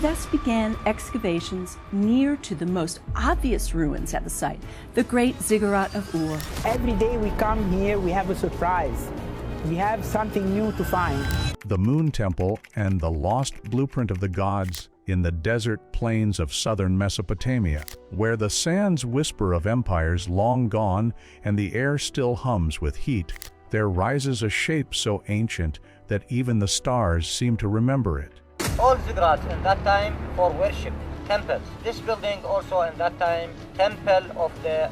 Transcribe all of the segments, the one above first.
thus began excavations near to the most obvious ruins at the site, the Great Ziggurat of Ur. Every day we come here, we have a surprise. We have something new to find. The Moon Temple and the lost blueprint of the gods in the desert plains of southern Mesopotamia, where the sands whisper of empires long gone and the air still hums with heat, there rises a shape so ancient that even the stars seem to remember it. All ziggurats in that time for worship, temples. This building also in that time, temple of the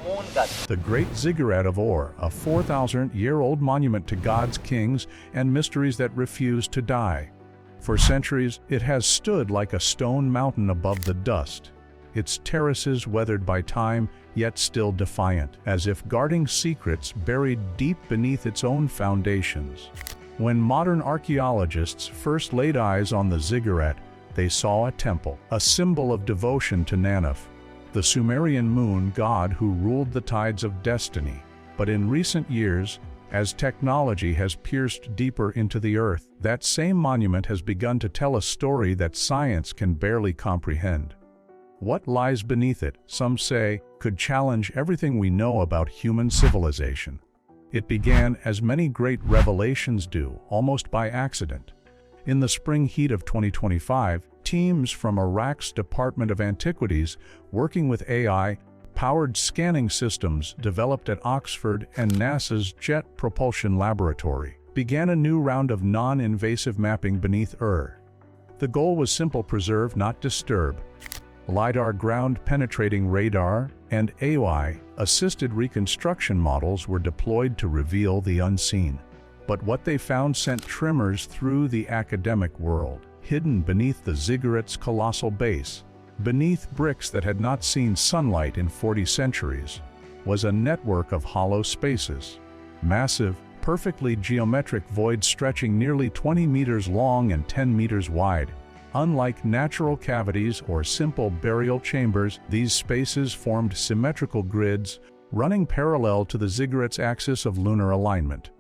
moon god. The Great Ziggurat of Ur, a 4,000-year-old monument to gods, kings, and mysteries that refuse to die. For centuries, it has stood like a stone mountain above the dust, its terraces weathered by time, yet still defiant, as if guarding secrets buried deep beneath its own foundations. When modern archaeologists first laid eyes on the ziggurat, they saw a temple, a symbol of devotion to Nanuf, the Sumerian moon god who ruled the tides of destiny. But in recent years, as technology has pierced deeper into the earth, that same monument has begun to tell a story that science can barely comprehend. What lies beneath it, some say, could challenge everything we know about human civilization. It began, as many great revelations do, almost by accident. In the spring heat of 2025, teams from Iraq's Department of Antiquities, working with AI-powered scanning systems developed at Oxford and NASA's Jet Propulsion Laboratory, began a new round of non-invasive mapping beneath Ur. The goal was simple: preserve, not disturb. LiDAR ground-penetrating radar and AI-assisted reconstruction models were deployed to reveal the unseen. But what they found sent tremors through the academic world. Hidden beneath the ziggurat's colossal base, beneath bricks that had not seen sunlight in 40 centuries, was a network of hollow spaces. Massive, perfectly geometric voids stretching nearly 20 meters long and 10 meters wide. Unlike natural cavities or simple burial chambers, these spaces formed symmetrical grids running parallel to the ziggurat's axis of lunar alignment.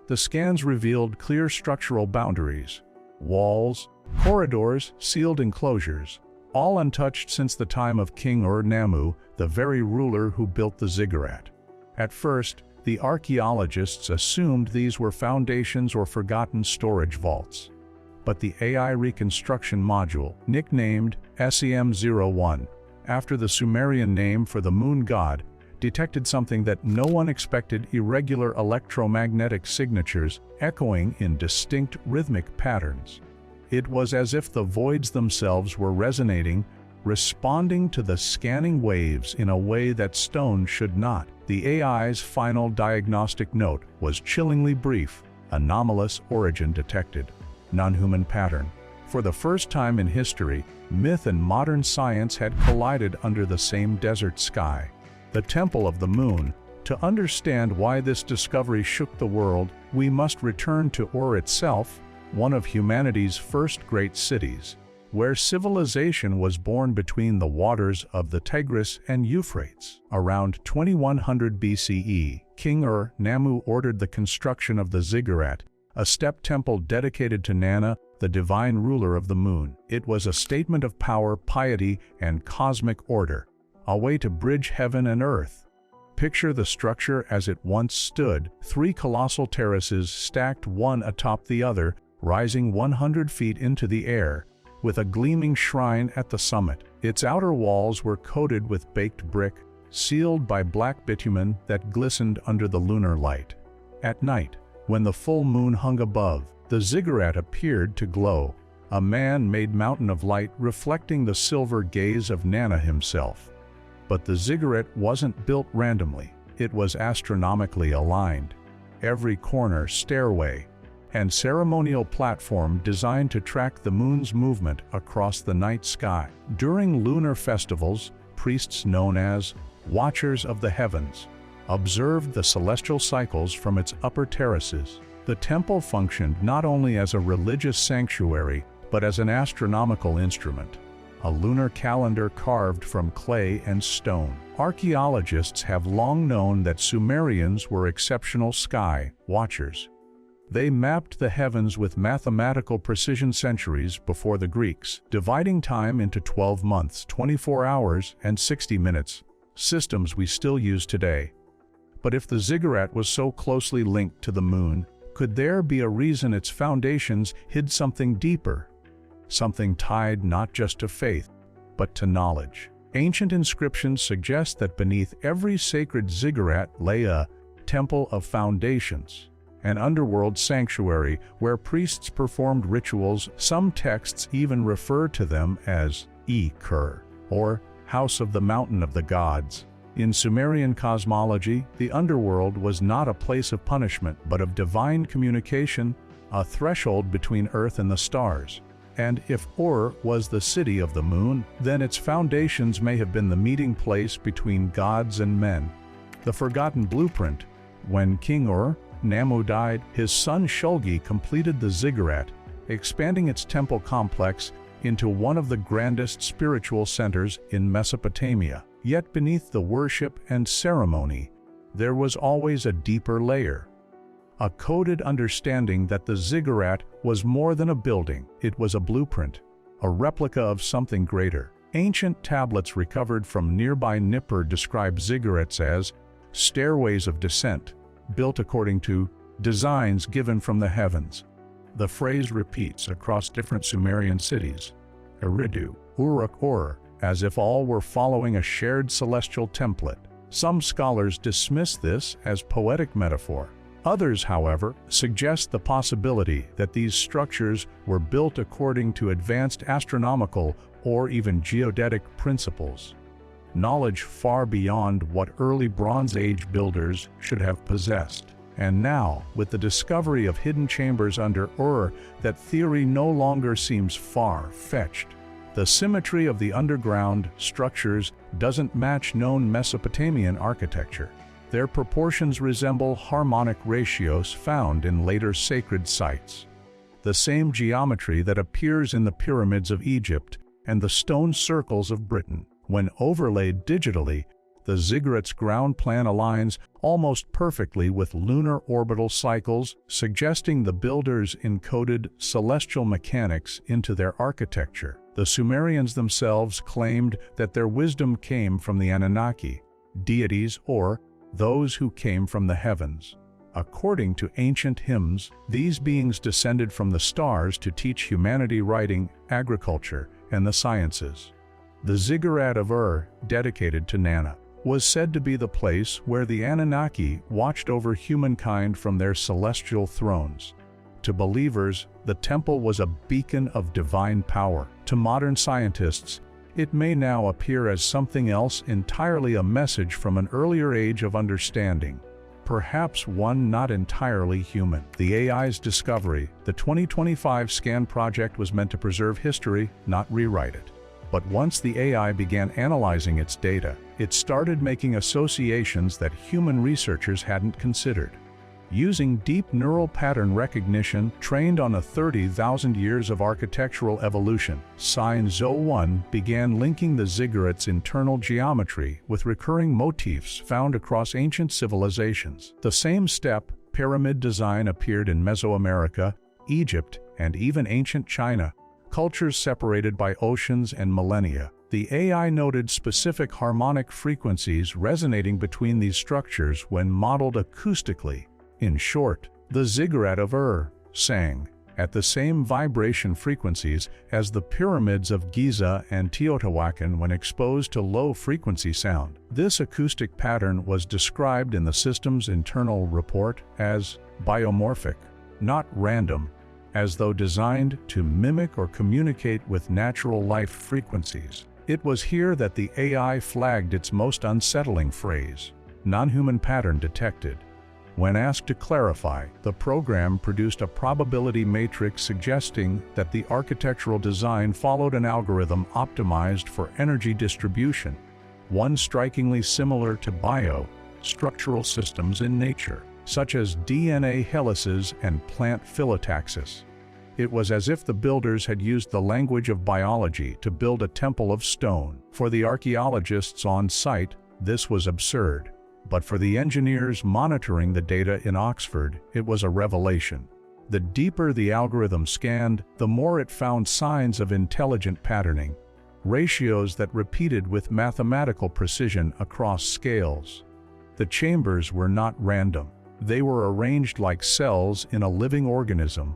The scans revealed clear structural boundaries: walls, corridors, sealed enclosures, all untouched since the time of King Ur-Nammu, the very ruler who built the ziggurat. At first, the archaeologists assumed these were foundations or forgotten storage vaults. But the AI reconstruction module, nicknamed SEM-01, after the Sumerian name for the moon god, detected something that no one expected: irregular electromagnetic signatures echoing in distinct rhythmic patterns. It was as if the voids themselves were resonating, responding to the scanning waves in a way that stone should not. The AI's final diagnostic note was chillingly brief: anomalous origin detected. Non-human pattern. For the first time in history, myth and modern science had collided under the same desert sky. The Temple of the Moon. To understand why this discovery shook the world, we must return to Ur itself, one of humanity's first great cities, where civilization was born between the waters of the Tigris and Euphrates. Around 2100 BCE, King Ur-Nammu ordered the construction of the ziggurat, a step temple dedicated to Nana, the divine ruler of the moon. It was a statement of power, piety, and cosmic order, a way to bridge heaven and earth. Picture the structure as it once stood: 3 colossal terraces stacked one atop the other, rising 100 feet into the air, with a gleaming shrine at the summit. Its outer walls were coated with baked brick, sealed by black bitumen that glistened under the lunar light. At night, when the full moon hung above, the ziggurat appeared to glow, a man-made mountain of light reflecting the silver gaze of Nana himself. But the ziggurat wasn't built randomly. It was astronomically aligned. Every corner, stairway, and ceremonial platform designed to track the moon's movement across the night sky. During lunar festivals, priests known as Watchers of the Heavens observed the celestial cycles from its upper terraces. The temple functioned not only as a religious sanctuary, but as an astronomical instrument, a lunar calendar carved from clay and stone. Archaeologists have long known that Sumerians were exceptional sky watchers. They mapped the heavens with mathematical precision centuries before the Greeks, dividing time into 12 months, 24 hours, and 60 minutes, systems we still use today. But if the ziggurat was so closely linked to the moon, could there be a reason its foundations hid something deeper? Something tied not just to faith, but to knowledge. Ancient inscriptions suggest that beneath every sacred ziggurat lay a temple of foundations, an underworld sanctuary where priests performed rituals. Some texts even refer to them as Ur, or House of the Mountain of the Gods. In Sumerian cosmology, the underworld was not a place of punishment, but of divine communication, a threshold between earth and the stars. And if Ur was the city of the moon, then its foundations may have been the meeting place between gods and men. The forgotten blueprint: when King Namu died, his son Shulgi completed the ziggurat, expanding its temple complex into one of the grandest spiritual centers in Mesopotamia. Yet beneath the worship and ceremony, there was always a deeper layer. A coded understanding that the ziggurat was more than a building. It was a blueprint, a replica of something greater. Ancient tablets recovered from nearby Nippur describe ziggurats as stairways of descent, built according to designs given from the heavens. The phrase repeats across different Sumerian cities: Eridu, Uruk Ur, as if all were following a shared celestial template. Some scholars dismiss this as poetic metaphor. Others, however, suggest the possibility that these structures were built according to advanced astronomical or even geodetic principles, knowledge far beyond what early Bronze Age builders should have possessed. And now, with the discovery of hidden chambers under Ur, that theory no longer seems far-fetched. The symmetry of the underground structures doesn't match known Mesopotamian architecture. Their proportions resemble harmonic ratios found in later sacred sites. The same geometry that appears in the pyramids of Egypt and the stone circles of Britain. When overlaid digitally, the ziggurat's ground plan aligns almost perfectly with lunar orbital cycles, suggesting the builders encoded celestial mechanics into their architecture. The Sumerians themselves claimed that their wisdom came from the Anunnaki, deities or those who came from the heavens. According to ancient hymns, these beings descended from the stars to teach humanity writing, agriculture, and the sciences. The Ziggurat of Ur, dedicated to Nana, was said to be the place where the Anunnaki watched over humankind from their celestial thrones. To believers, the temple was a beacon of divine power. To modern scientists, it may now appear as something else entirely, a message from an earlier age of understanding, perhaps one not entirely human. The AI's discovery, the 2025 SCAN project, was meant to preserve history, not rewrite it. But once the AI began analyzing its data, it started making associations that human researchers hadn't considered. Using deep neural pattern recognition trained on 30,000 years of architectural evolution, Science-01 began linking the ziggurat's internal geometry with recurring motifs found across ancient civilizations. The same step, pyramid design, appeared in Mesoamerica, Egypt, and even ancient China, cultures separated by oceans and millennia. The AI noted specific harmonic frequencies resonating between these structures when modeled acoustically. In short, the Ziggurat of Ur sang at the same vibration frequencies as the pyramids of Giza and Teotihuacan when exposed to low-frequency sound. This acoustic pattern was described in the system's internal report as biomorphic, not random, as though designed to mimic or communicate with natural life frequencies. It was here that the AI flagged its most unsettling phrase: non-human pattern detected. When asked to clarify, the program produced a probability matrix suggesting that the architectural design followed an algorithm optimized for energy distribution, one strikingly similar to bio-structural systems in nature, such as DNA helices and plant phyllotaxis. It was as if the builders had used the language of biology to build a temple of stone. For the archaeologists on site, this was absurd. But for the engineers monitoring the data in Oxford, it was a revelation. The deeper the algorithm scanned, the more it found signs of intelligent patterning, ratios that repeated with mathematical precision across scales. The chambers were not random. They were arranged like cells in a living organism,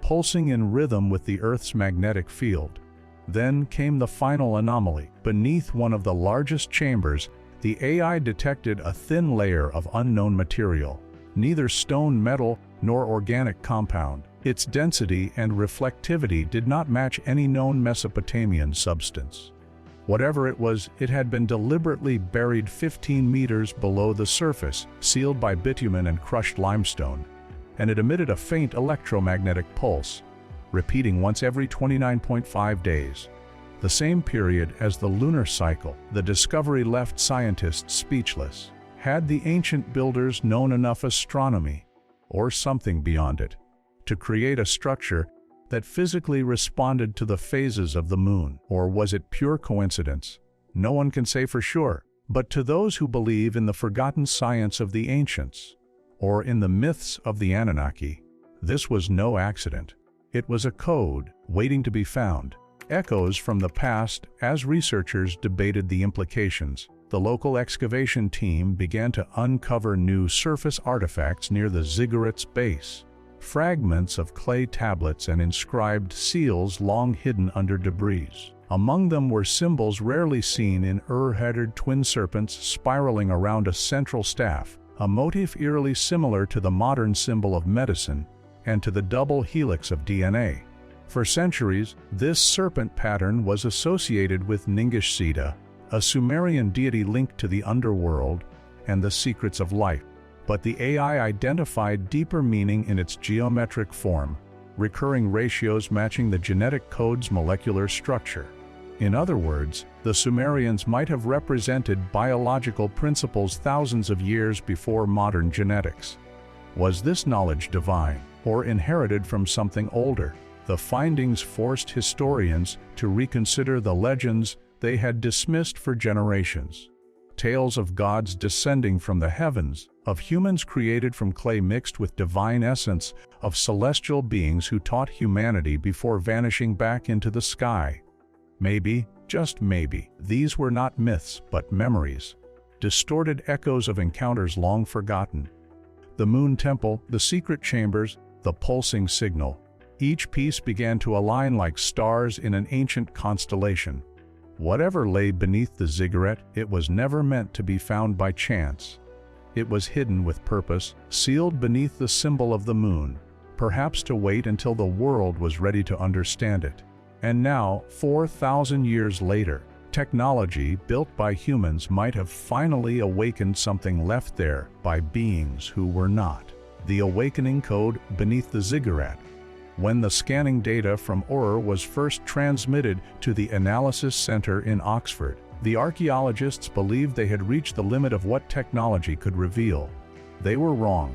pulsing in rhythm with the Earth's magnetic field. Then came the final anomaly. Beneath one of the largest chambers, the AI detected a thin layer of unknown material, neither stone, metal, nor organic compound. Its density and reflectivity did not match any known Mesopotamian substance. Whatever it was, it had been deliberately buried 15 meters below the surface, sealed by bitumen and crushed limestone, and it emitted a faint electromagnetic pulse, repeating once every 29.5 days. The same period as the lunar cycle. The discovery left scientists speechless. Had the ancient builders known enough astronomy, or something beyond it, to create a structure that physically responded to the phases of the moon? Or was it pure coincidence? No one can say for sure. But to those who believe in the forgotten science of the ancients, or in the myths of the Anunnaki, this was no accident. It was a code waiting to be found. Echoes from the past. As researchers debated the implications, the local excavation team began to uncover new surface artifacts near the ziggurat's base. Fragments of clay tablets and inscribed seals long hidden under debris. Among them were symbols rarely seen in Ur, headed twin serpents spiraling around a central staff, a motif eerily similar to the modern symbol of medicine and to the double helix of DNA. For centuries, this serpent pattern was associated with Ningishzida, a Sumerian deity linked to the underworld and the secrets of life. But the AI identified deeper meaning in its geometric form, recurring ratios matching the genetic code's molecular structure. In other words, the Sumerians might have represented biological principles thousands of years before modern genetics. Was this knowledge divine, or inherited from something older? The findings forced historians to reconsider the legends they had dismissed for generations. Tales of gods descending from the heavens, of humans created from clay mixed with divine essence, of celestial beings who taught humanity before vanishing back into the sky. Maybe, just maybe, these were not myths but memories, distorted echoes of encounters long forgotten. The moon temple, the secret chambers, the pulsing signal. Each piece began to align like stars in an ancient constellation. Whatever lay beneath the ziggurat, it was never meant to be found by chance. It was hidden with purpose, sealed beneath the symbol of the moon, perhaps to wait until the world was ready to understand it. And now, 4,000 years later, technology built by humans might have finally awakened something left there by beings who were not. The awakening code beneath the ziggurat. When the scanning data from Ur was first transmitted to the Analysis Center in Oxford, the archaeologists believed they had reached the limit of what technology could reveal. They were wrong,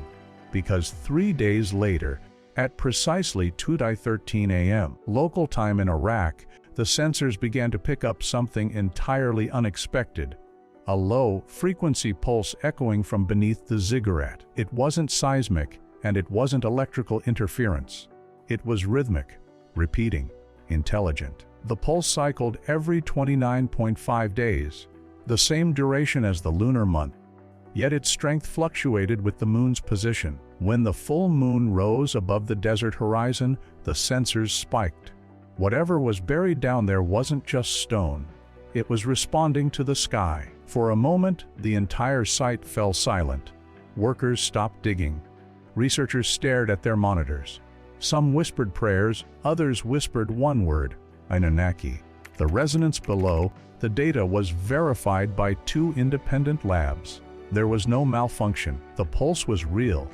because 3 days later, at precisely 2:13 a.m. local time in Iraq, the sensors began to pick up something entirely unexpected. A low-frequency pulse echoing from beneath the ziggurat. It wasn't seismic, and it wasn't electrical interference. It was rhythmic, repeating, intelligent. The pulse cycled every 29.5 days, the same duration as the lunar month. Yet its strength fluctuated with the moon's position. When the full moon rose above the desert horizon, the sensors spiked. Whatever was buried down there wasn't just stone. It was responding to the sky. For a moment, the entire site fell silent. Workers stopped digging. Researchers stared at their monitors. Some whispered prayers, others whispered one word, Anunnaki. The resonance below, the data was verified by 2 independent labs. There was no malfunction. The pulse was real.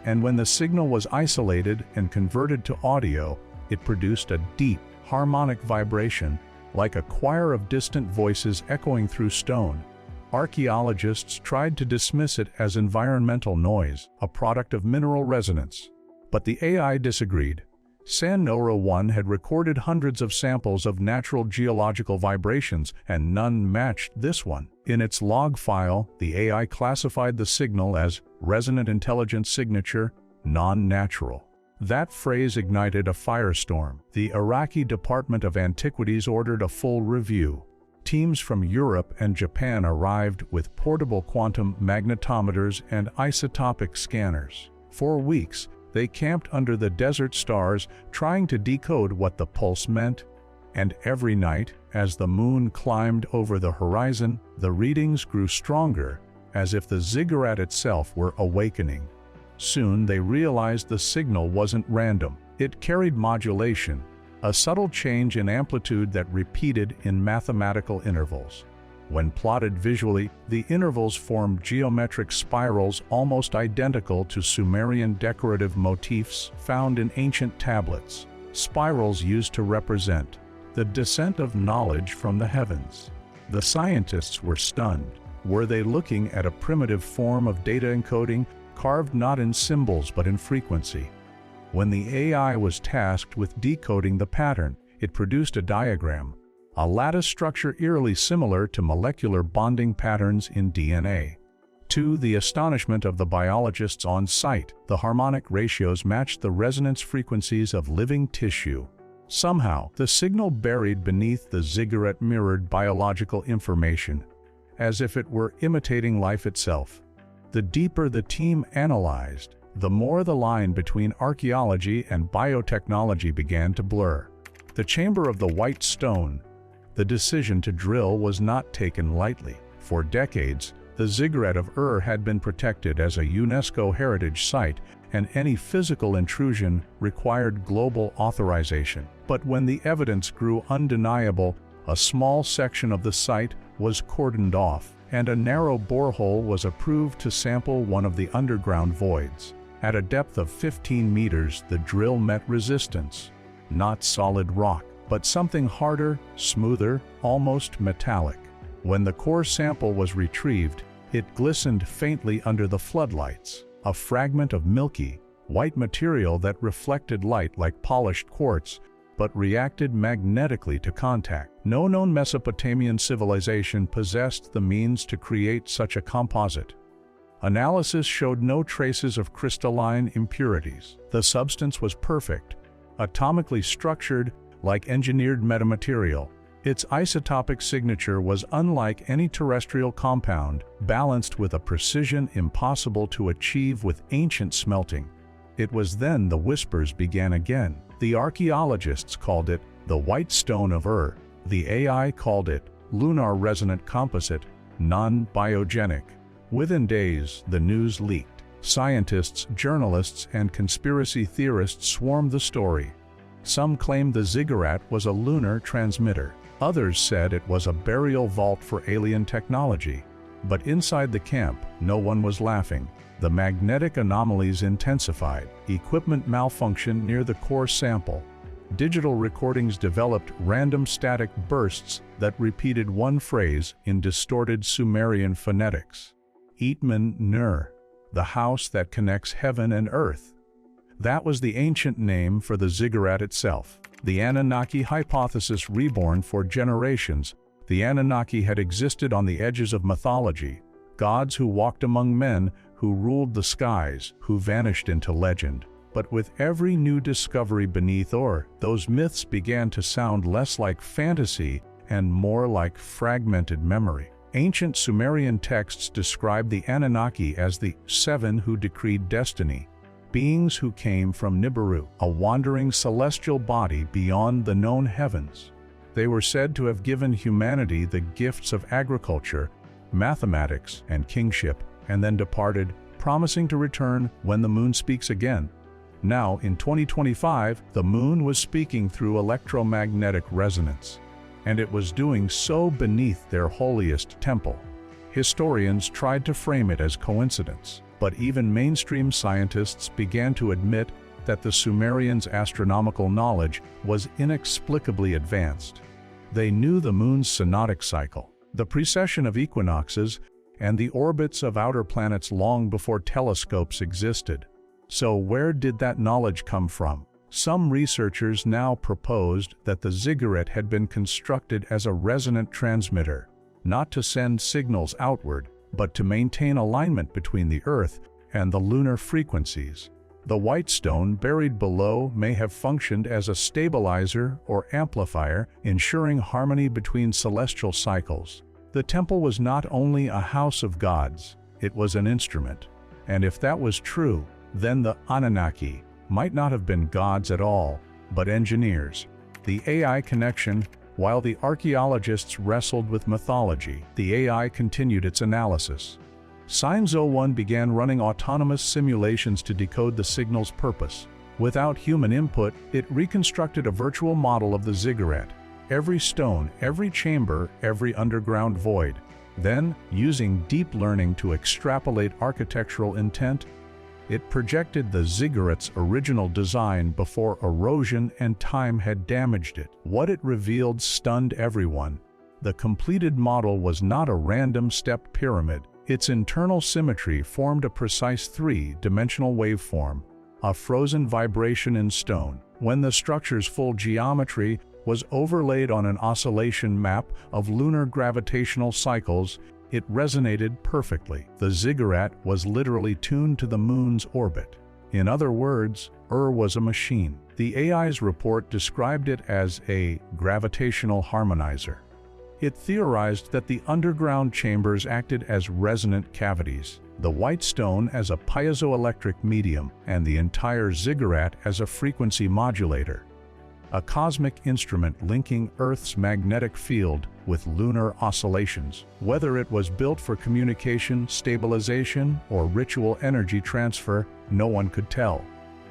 And when the signal was isolated and converted to audio, it produced a deep, harmonic vibration, like a choir of distant voices echoing through stone. Archaeologists tried to dismiss it as environmental noise, a product of mineral resonance. But the AI disagreed. San-Nora-1 had recorded hundreds of samples of natural geological vibrations, and none matched this one. In its log file, the AI classified the signal as resonant intelligence signature, non-natural. That phrase ignited a firestorm. The Iraqi Department of Antiquities ordered a full review. Teams from Europe and Japan arrived with portable quantum magnetometers and isotopic scanners. For weeks, they camped under the desert stars trying to decode what the pulse meant. And every night, as the moon climbed over the horizon, the readings grew stronger, as if the ziggurat itself were awakening. Soon they realized the signal wasn't random. It carried modulation, a subtle change in amplitude that repeated in mathematical intervals. When plotted visually, the intervals formed geometric spirals almost identical to Sumerian decorative motifs found in ancient tablets, spirals used to represent the descent of knowledge from the heavens. The scientists were stunned. Were they looking at a primitive form of data encoding, carved not in symbols but in frequency? When the AI was tasked with decoding the pattern, it produced a diagram, a lattice structure eerily similar to molecular bonding patterns in DNA. To the astonishment of the biologists on site, the harmonic ratios matched the resonance frequencies of living tissue. Somehow, the signal buried beneath the ziggurat mirrored biological information, as if it were imitating life itself. The deeper the team analyzed, the more the line between archaeology and biotechnology began to blur. The chamber of the white stone, the decision to drill was not taken lightly. For decades, the Ziggurat of Ur had been protected as a UNESCO heritage site, and any physical intrusion required global authorization. But when the evidence grew undeniable, a small section of the site was cordoned off, and a narrow borehole was approved to sample one of the underground voids. At a depth of 15 meters, the drill met resistance. Not solid rock, but something harder, smoother, almost metallic. When the core sample was retrieved, it glistened faintly under the floodlights, a fragment of milky, white material that reflected light like polished quartz, but reacted magnetically to contact. No known Mesopotamian civilization possessed the means to create such a composite. Analysis showed no traces of crystalline impurities. The substance was perfect, atomically structured, like engineered metamaterial. Its isotopic signature was unlike any terrestrial compound, balanced with a precision impossible to achieve with ancient smelting. It was then the whispers began again. The archaeologists called it the White Stone of Ur. The AI called it lunar resonant composite, non-biogenic. Within days, the news leaked. Scientists, journalists, and conspiracy theorists swarmed the story. Some claimed the ziggurat was a lunar transmitter. Others said it was a burial vault for alien technology. But inside the camp, no one was laughing. The magnetic anomalies intensified, equipment malfunctioned near the core sample. Digital recordings developed random static bursts that repeated one phrase in distorted Sumerian phonetics. Itman Nur, the house that connects heaven and earth. That was the ancient name for the ziggurat itself. The Anunnaki hypothesis reborn for generations. The Anunnaki had existed on the edges of mythology, gods who walked among men, who ruled the skies, who vanished into legend. But with every new discovery beneath Ur, those myths began to sound less like fantasy and more like fragmented memory. Ancient Sumerian texts describe the Anunnaki as the seven who decreed destiny, beings who came from Nibiru, a wandering celestial body beyond the known heavens. They were said to have given humanity the gifts of agriculture, mathematics, and kingship, and then departed, promising to return when the moon speaks again. Now, in 2025, the moon was speaking through electromagnetic resonance, and it was doing so beneath their holiest temple. Historians tried to frame it as coincidence, but even mainstream scientists began to admit that the Sumerians' astronomical knowledge was inexplicably advanced. They knew the moon's synodic cycle, the precession of equinoxes, and the orbits of outer planets long before telescopes existed. So where did that knowledge come from? Some researchers now proposed that the ziggurat had been constructed as a resonant transmitter, not to send signals outward, but to maintain alignment between the Earth and the lunar frequencies. The white stone buried below may have functioned as a stabilizer or amplifier, ensuring harmony between celestial cycles. The temple was not only a house of gods, it was an instrument. And if that was true, then the Anunnaki might not have been gods at all, but engineers. The AI connection. While the archaeologists wrestled with mythology, the AI continued its analysis. Science 01 began running autonomous simulations to decode the signal's purpose. Without human input, it reconstructed a virtual model of the ziggurat. Every stone, every chamber, every underground void. Then, using deep learning to extrapolate architectural intent, it projected the ziggurat's original design before erosion and time had damaged it. What it revealed stunned everyone. The completed model was not a random stepped pyramid. Its internal symmetry formed a precise three-dimensional waveform, a frozen vibration in stone. When the structure's full geometry was overlaid on an oscillation map of lunar gravitational cycles, it resonated perfectly. The ziggurat was literally tuned to the moon's orbit. In other words, Ur was a machine. The AI's report described it as a gravitational harmonizer. It theorized that the underground chambers acted as resonant cavities, the white stone as a piezoelectric medium, and the entire ziggurat as a frequency modulator. A cosmic instrument linking Earth's magnetic field with lunar oscillations. Whether it was built for communication, stabilization, or ritual energy transfer, no one could tell.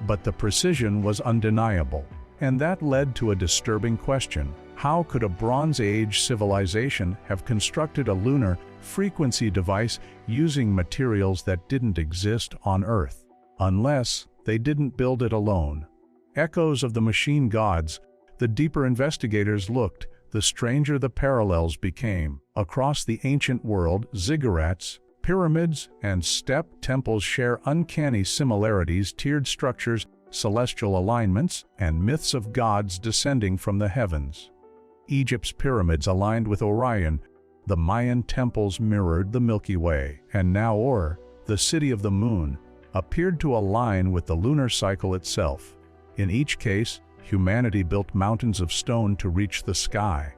But the precision was undeniable. And that led to a disturbing question. How could a Bronze Age civilization have constructed a lunar frequency device using materials that didn't exist on Earth? Unless they didn't build it alone. Echoes of the machine gods. The deeper investigators looked, the stranger the parallels became. Across the ancient world, ziggurats, pyramids, and step temples share uncanny similarities: tiered structures, celestial alignments, and myths of gods descending from the heavens. Egypt's pyramids aligned with Orion, the Mayan temples mirrored the Milky Way, and now Ur, the city of the moon, appeared to align with the lunar cycle itself. In each case, humanity built mountains of stone to reach the sky.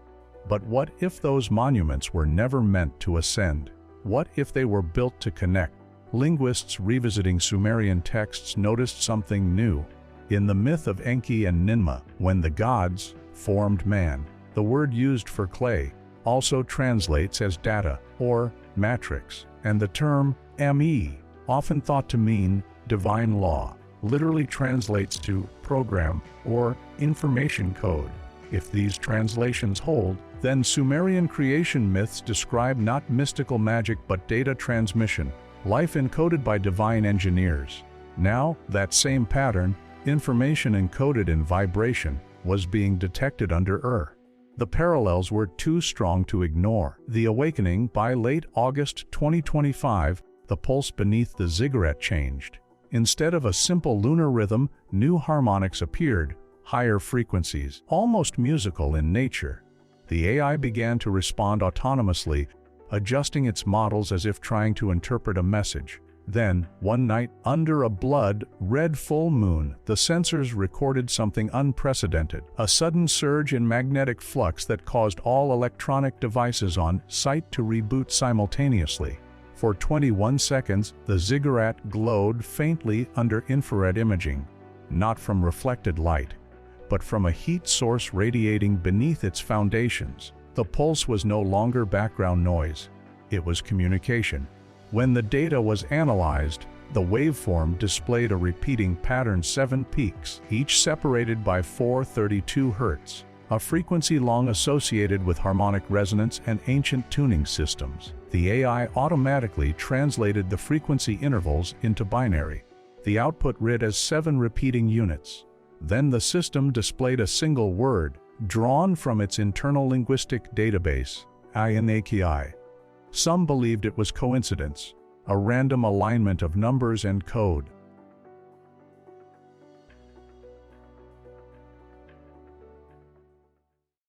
But what if those monuments were never meant to ascend? What if they were built to connect? Linguists revisiting Sumerian texts noticed something new. In the myth of Enki and Ninmah, when the gods formed man, the word used for clay also translates as data or matrix, and the term me, often thought to mean divine law, literally translates to program or information code. If these translations hold, then Sumerian creation myths describe not mystical magic but data transmission, life encoded by divine engineers. Now, that same pattern, information encoded in vibration, was being detected under Ur. The parallels were too strong to ignore. The awakening. By late August 2025, the pulse beneath the ziggurat changed. Instead of a simple lunar rhythm, new harmonics appeared, higher frequencies, almost musical in nature. The AI began to respond autonomously, adjusting its models as if trying to interpret a message. Then, one night, under a blood-red full moon, the sensors recorded something unprecedented, a sudden surge in magnetic flux that caused all electronic devices on site to reboot simultaneously. For 21 seconds, the ziggurat glowed faintly under infrared imaging, not from reflected light, but from a heat source radiating beneath its foundations. The pulse was no longer background noise. It was communication. When the data was analyzed, the waveform displayed a repeating pattern: 7 peaks, each separated by 432 Hz, a frequency long associated with harmonic resonance and ancient tuning systems. The AI automatically translated the frequency intervals into binary. The output read as 7 repeating units. Then the system displayed a single word, drawn from its internal linguistic database, Anunnaki. Some believed it was coincidence, a random alignment of numbers and code.